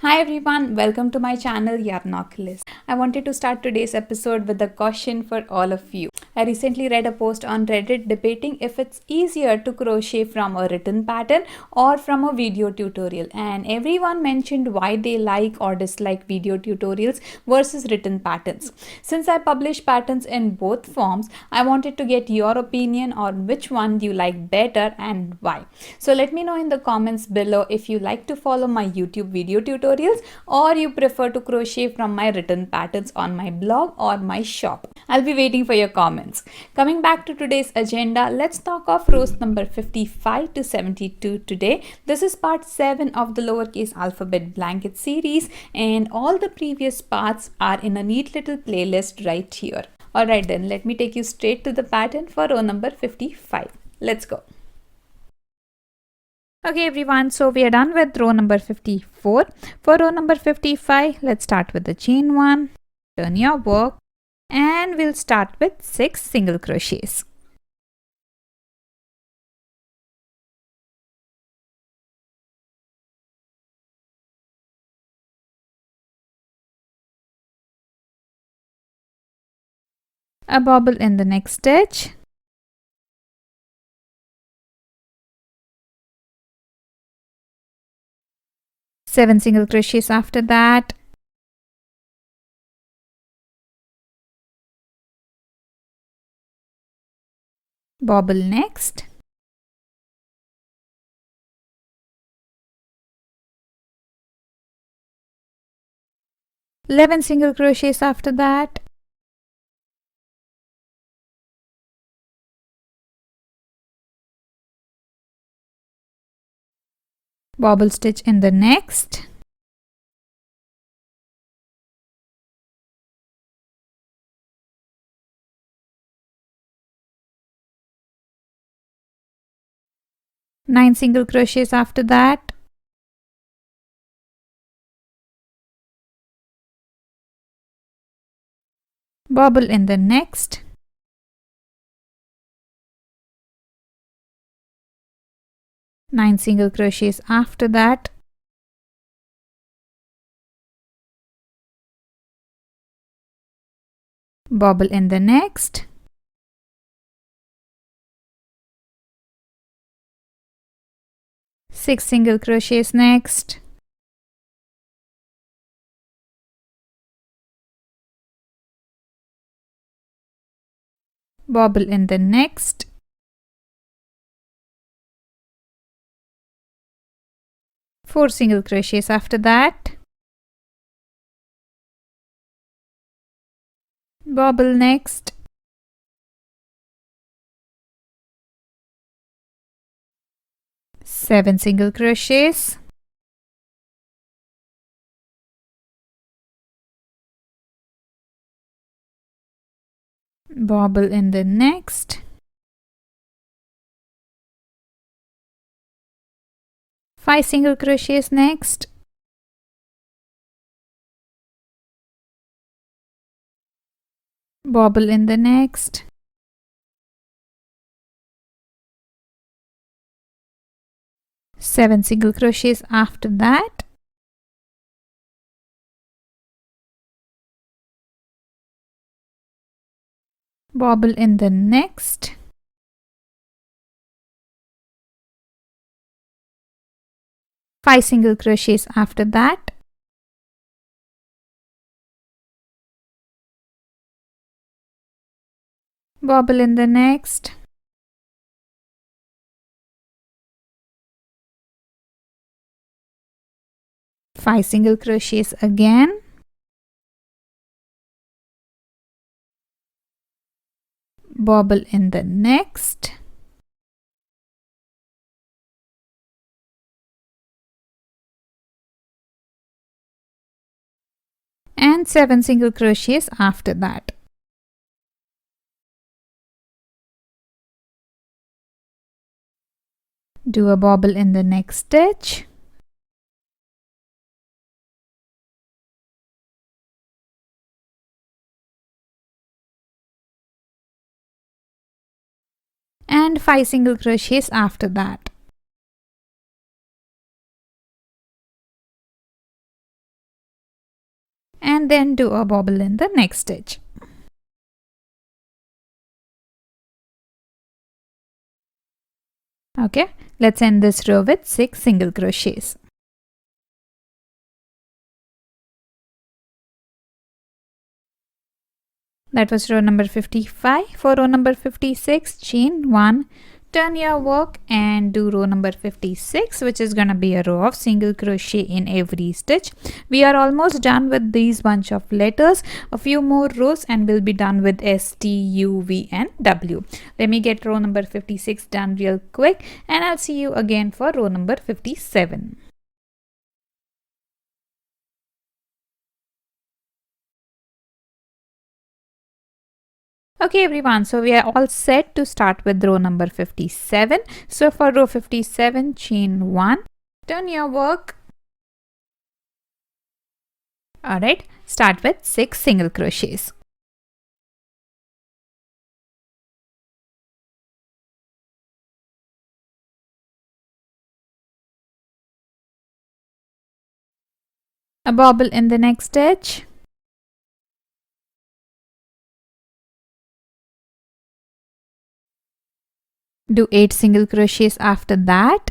Hi everyone, welcome to my channel Yarnoculus. I wanted to start today's episode with a caution for all of you. I recently read a post on Reddit debating if it's easier to crochet from a written pattern or from a video tutorial, and everyone mentioned why they like or dislike video tutorials versus written patterns. Since I publish patterns in both forms, I wanted to get your opinion on which one you like better and why. So let me know in the comments below if you like to follow my YouTube video tutorials or you prefer to crochet from my written patterns on my blog or my shop. I'll be waiting for your comments. Coming back to today's agenda, let's knock off rows number 55 to 72 today. This is part 7 of the lowercase alphabet blanket series, and all the previous parts are in a neat little playlist right here. Alright then, let me take you straight to the pattern for row number 55. Let's go. Okay everyone, so we are done with row number 54. For row number 55, let's start with the chain 1, turn your work, and we'll start with 6 single crochets. A bobble in the next stitch. Seven single crochets after that. Bobble next. Eleven single crochets after that. Bobble stitch in the next. Nine single crochets after that. Bobble in the next. Nine single crochets after that. Bobble in the next. Six single crochets next. Bobble in the next. Four single crochets after that. Bobble next. Seven single crochets. Bobble in the next. Five single crochets next. Bobble in the next. Seven single crochets after that. Bobble in the next. Five single crochets after that. Bobble in the next. Five single crochets again. Bobble in the next. And seven single crochets after that. Do a bobble in the next stitch. And five single crochets after that. and then do a bobble in the next stitch. Okay, let's end this row with 6 single crochets. That was row number 55. For row number 56, chain 1, turn your work and do row number 56, which is going to be a row of single crochet in every stitch. We are almost done with these bunch of letters. A few more rows and we'll be done with S, T, U, V and W. Let me get row number 56 done real quick, and I'll see you again for row number 57. Okay everyone, so we are all set to start with row number 57. So for row 57, chain 1, turn your work. Alright, start with 6 single crochets. A bobble in the next stitch. Do 8 single crochets after that.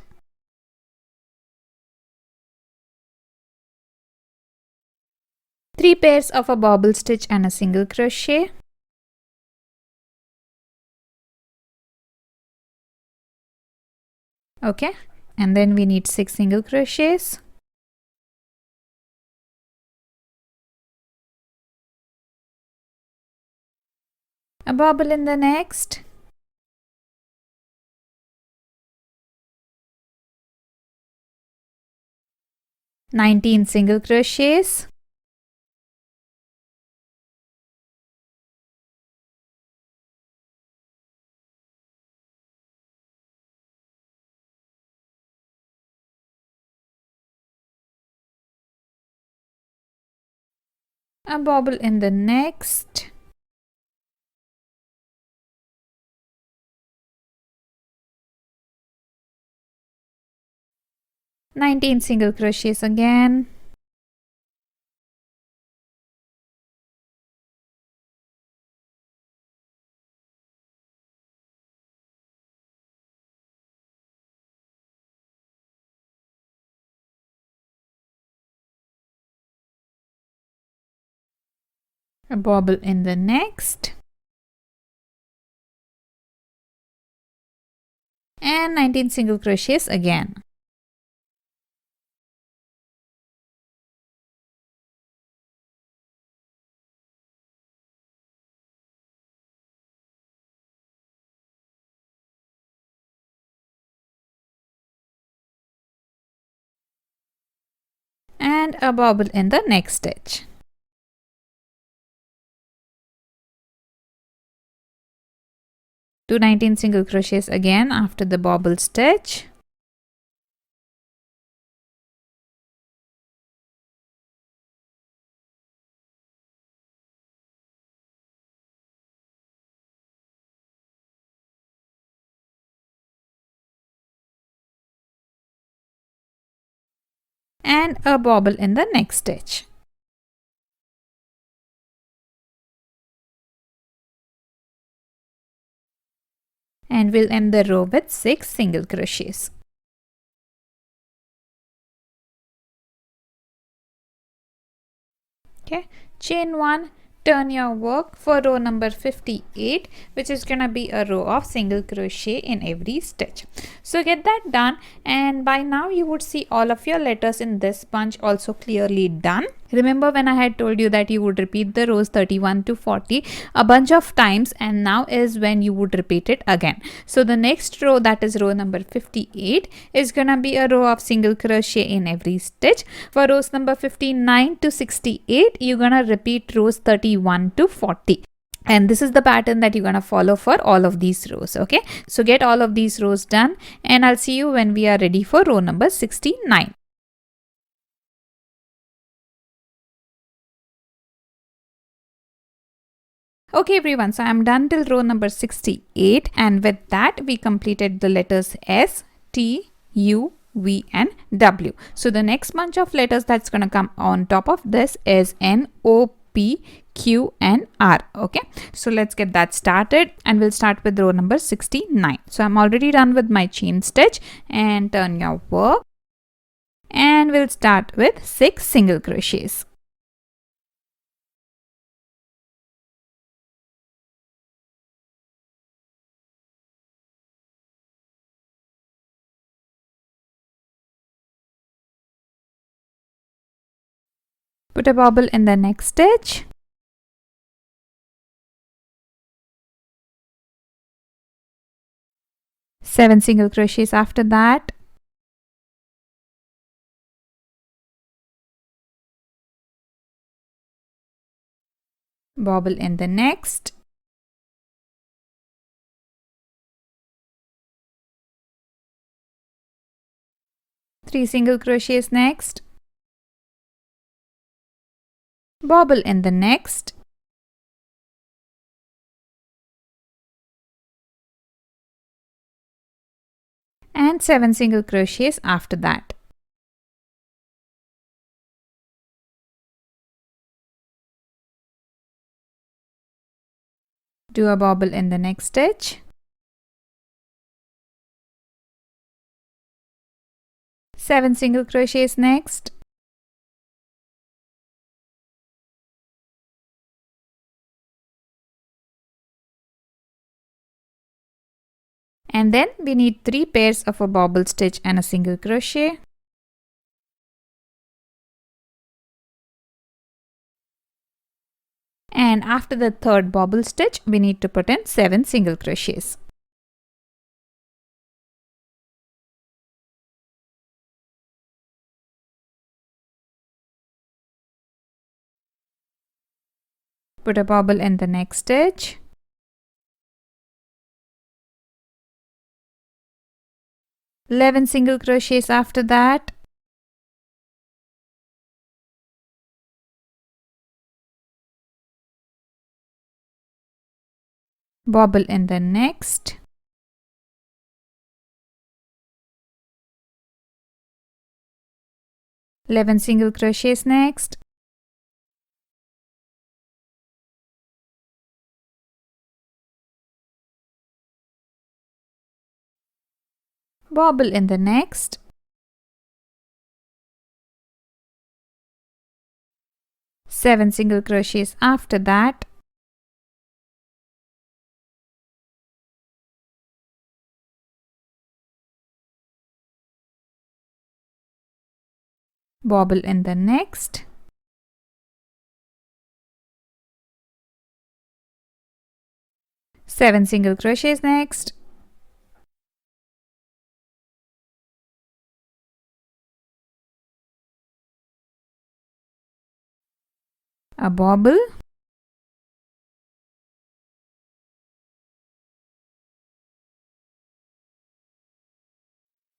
Three pairs of a bobble stitch and a single crochet. Okay, and then we need 6 single crochets. A bobble in the next. Nineteen single crochets. A bobble in the next. Nineteen single crochets again. A bobble in the next. And 19 single crochets again. And a bobble in the next stitch. Do 19 single crochets again after the bobble stitch. And a bobble in the next stitch. And we'll end the row with 6 single crochets. Okay, chain 1, turn your work for row number 58, which is gonna be a row of single crochet in every stitch. So get that done, and by now you would see all of your letters in this bunch also clearly done. Remember when I had told you that you would repeat the rows 31 to 40 a bunch of times, and now is when you would repeat it again. So the next row, that is row number 58, is gonna be a row of single crochet in every stitch. For rows number 59 to 68, you're gonna repeat rows 31 to 40. And this is the pattern that you're gonna follow for all of these rows. Okay, so get all of these rows done, and I'll see you when we are ready for row number 69. Okay everyone, so I'm done till row number 68, and with that we completed the letters S, T, U, V, and W. So the next bunch of letters that's going to come on top of this is N, O, P, Q, and R. Okay, so let's get that started, and we'll start with row number 69. So I'm already done with my chain stitch, and turn your work, and we'll start with 6 single crochets. Put a bobble in the next stitch. Seven single crochets after that. Bobble in the next. Three single crochets next. Bobble in the next. And 7 single crochets after that. Do a bobble in the next stitch. 7 single crochets next. And then we need 3 pairs of a bobble stitch and a single crochet. And after the third bobble stitch, we need to put in 7 single crochets. Put a bobble in the next stitch. Eleven single crochets after that. Bobble in the next. Eleven single crochets next. Bobble in the next. Seven single crochets after that. Bobble in the next. Seven single crochets next. A bobble.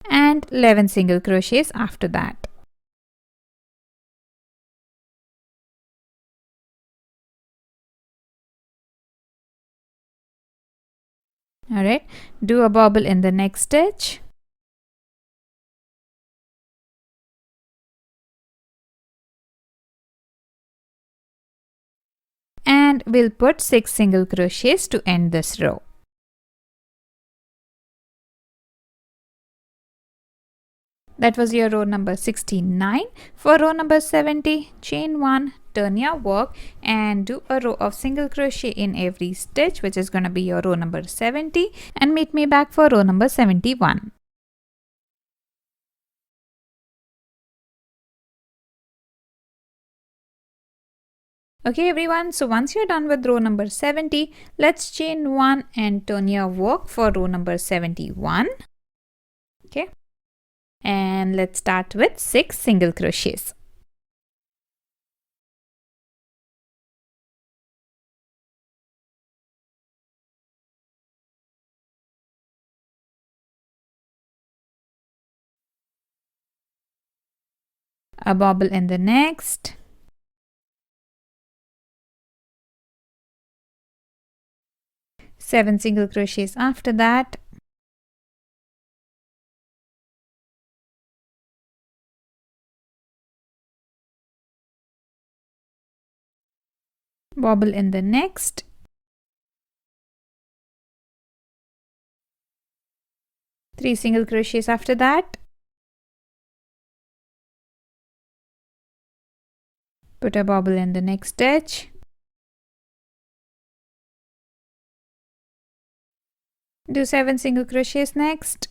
And 11 single crochets after that. Alright, do a bobble in the next stitch. And we'll put 6 single crochets to end this row. That was your row number 69. For row number 70, chain 1, turn your work, and do a row of single crochet in every stitch, which is going to be your row number 70, and meet me back for row number 71. Okay everyone, so once you're done with row number 70, let's chain 1 and turn your work for row number 71. Okay, and let's start with 6 single crochets. A bobble in the next. Seven single crochets after that. bobble in the next, 3 single crochets after that, put a bobble in the next stitch, do 7 single crochets next,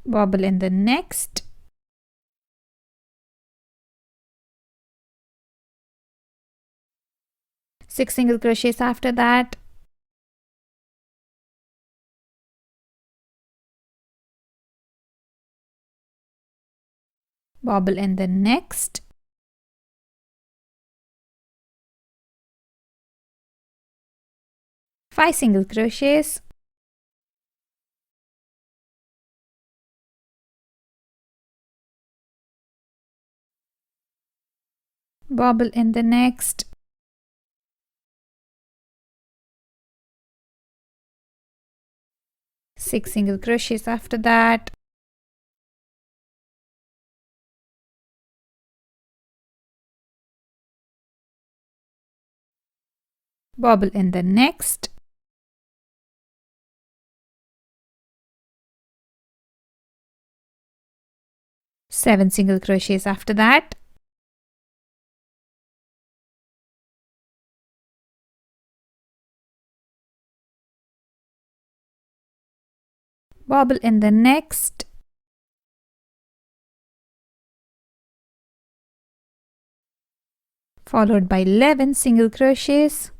bobble in the next, 6 single crochets after that, bobble in the next, 5 single crochets, bobble in the next, 6 single crochets after that, bobble in the next, seven single crochets after that, bobble in the next, followed by 11 single crochets,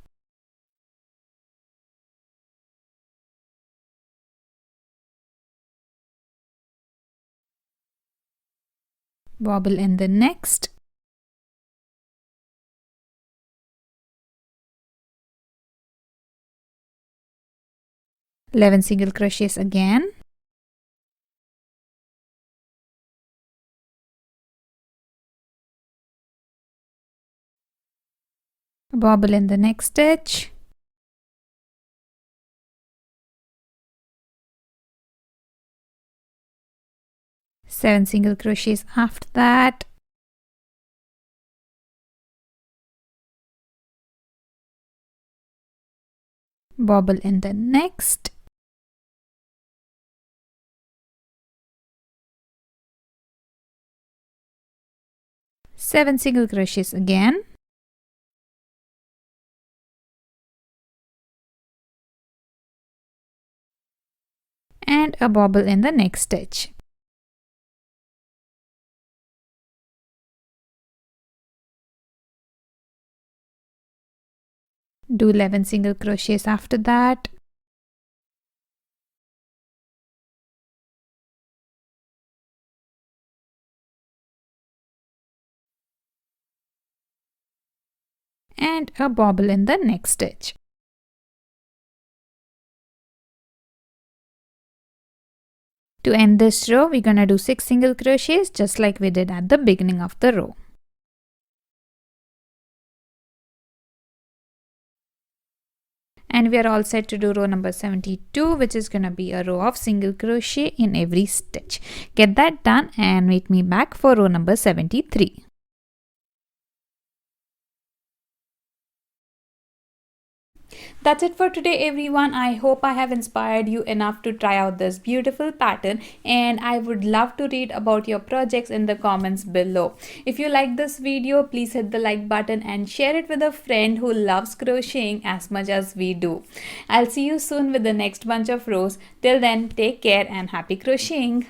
bobble in the next, eleven single crochets again, bobble in the next stitch, seven single crochets after that, bobble in the next, seven single crochets again, and a bobble in the next stitch. Do 11 single crochets after that, and a bobble in the next stitch. To end this row, we're gonna do 6 single crochets just like we did at the beginning of the row. And we are all set to do row number 72, which is gonna be a row of single crochet in every stitch. Get that done and meet me back for row number 73. That's it for today everyone. I hope I have inspired you enough to try out this beautiful pattern, and I would love to read about your projects in the comments below. If you like this video, please hit the like button and share it with a friend who loves crocheting as much as we do. I'll see you soon with the next bunch of rows. Till then, take care and happy crocheting.